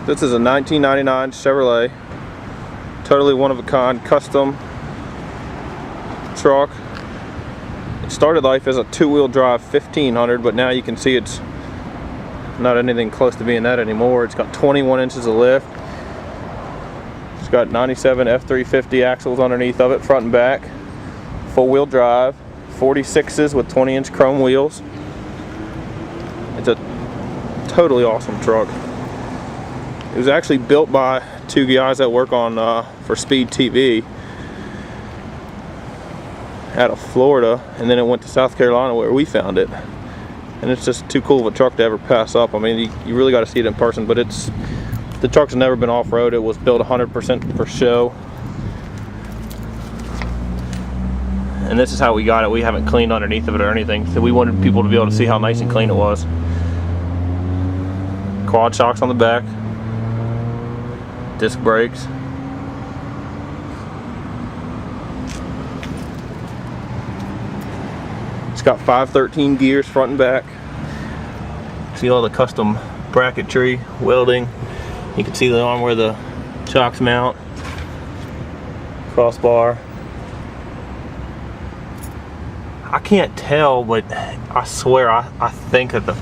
This is a 1999 Chevrolet, totally one of a kind, custom truck. It started life as a two-wheel drive 1500, but now you can see it's not anything close to being that anymore. It's got 21 inches of lift. It's got 97 F350 axles underneath of it, front and back. Four-wheel drive, 46s with 20-inch chrome wheels. It's a totally awesome truck. It was actually built by two guys that work on for Speed TV out of Florida, and then it went to South Carolina where we found it. And it's just too cool of a truck to ever pass up. I mean, you really got to see it in person, but the truck's never been off-road. It was built 100% for show. And this is how we got it. We haven't cleaned underneath of it or anything, so we wanted people to be able to see how nice and clean it was. Quad shocks on the back. Disc brakes. It's got 513 gears front and back. See all the custom bracketry, welding. You can see the arm where the shocks mount. Crossbar. I can't tell, but I swear I think that the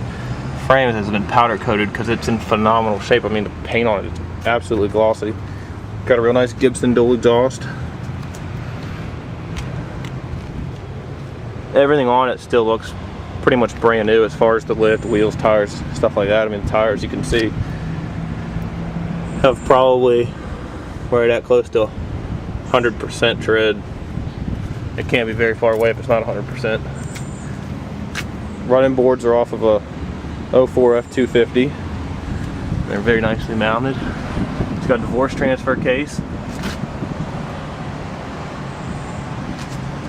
frame has been powder coated because it's in phenomenal shape. I mean, the paint on it is absolutely glossy. Got a real nice Gibson dual exhaust. Everything on it still looks pretty much brand new as far as the lift, wheels, tires, stuff like that. I mean, the tires, you can see, have probably right at close to 100% tread. It can't be very far away if it's not 100%. Running boards are off of a 04 F250. They're very nicely mounted. It's got a divorce transfer case.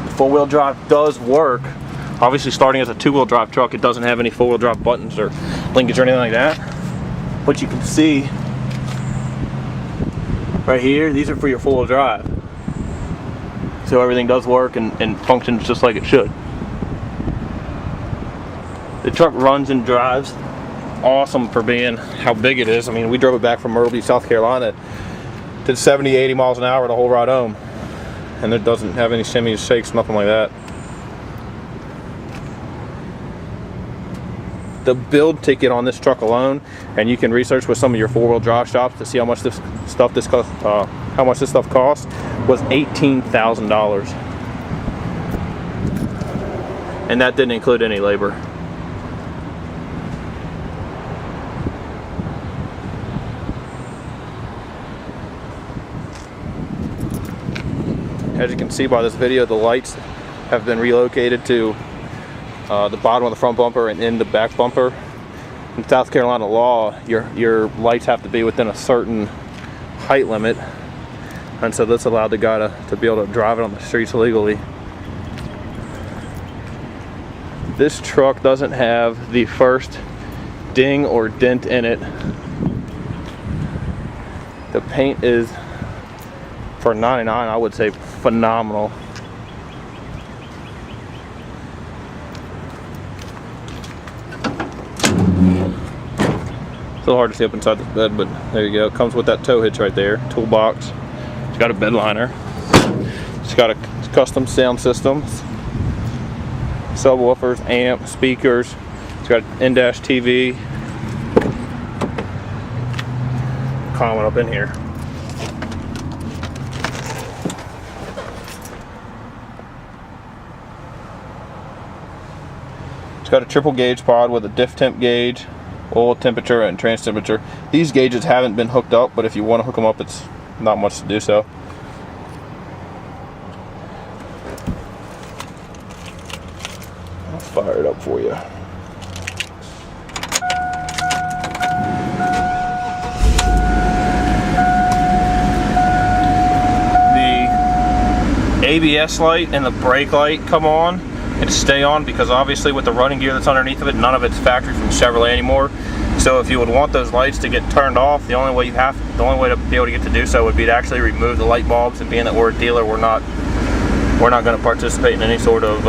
The four-wheel drive does work. Obviously, starting as a two-wheel drive truck, it doesn't have any four-wheel drive buttons or linkage or anything like that. But you can see right here, these are for your four-wheel drive. So everything does work and functions just like it should. The truck runs and drives awesome for being how big it is. I mean, we drove it back from Myrtle Beach, South Carolina, did 70, 80 miles an hour the whole ride home. And it doesn't have any shimmies, shakes, nothing like that. The build ticket on this truck alone, and you can research with some of your four-wheel drive shops to see how much this stuff costs, was $18,000, and that didn't include any labor. As you can see by this video, the lights have been relocated to the bottom of the front bumper and in the back bumper. In South Carolina law, your lights have to be within a certain height limit, and so this allowed the guy to be able to drive it on the streets legally. This truck doesn't have the first ding or dent in it. The paint is, for 99, I would say phenomenal. It's a little hard to see up inside the bed, but there you go. It comes with that tow hitch right there, toolbox. It's got a bed liner. It's got a custom sound system, subwoofers, amp, speakers. It's got an in-dash TV. Climbing up in here. It's got a triple gauge pod with a diff temp gauge, oil temperature, and trans temperature. These gauges haven't been hooked up, but if you want to hook them up, it's not much to do so. I'll fire it up for you. The ABS light and the brake light come on and stay on because obviously with the running gear that's underneath of it, none of it's factory from Chevrolet anymore. So if you would want those lights to get turned off, the only way to be able to get to do so would be to actually remove the light bulbs. And being that we're a dealer, we're not going to participate in any sort of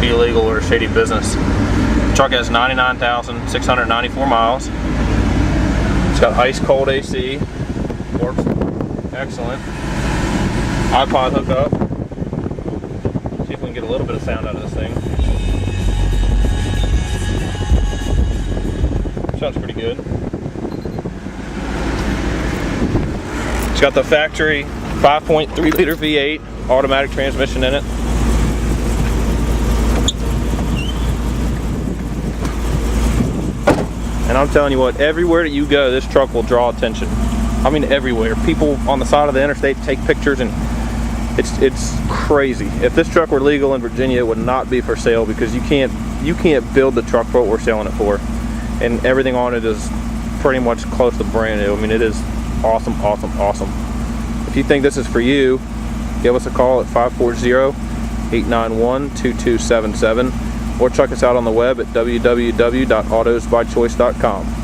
illegal or shady business. The truck has 99,694 miles. It's got ice cold AC, works excellent. iPod hookup. See if we can get a little bit of sound out of this thing. Sounds pretty good. It's got the factory 5.3 liter V8 automatic transmission in it. And I'm telling you what, everywhere that you go, this truck will draw attention. I mean, everywhere. People on the side of the interstate take pictures, and it's crazy. If this truck were legal in Virginia, it would not be for sale, because you can't build the truck for what we're selling it for. And everything on it is pretty much close to brand new. I mean, it is awesome, awesome, awesome. If you think this is for you, give us a call at 540-891-2277, or check us out on the web at www.autosbychoice.com.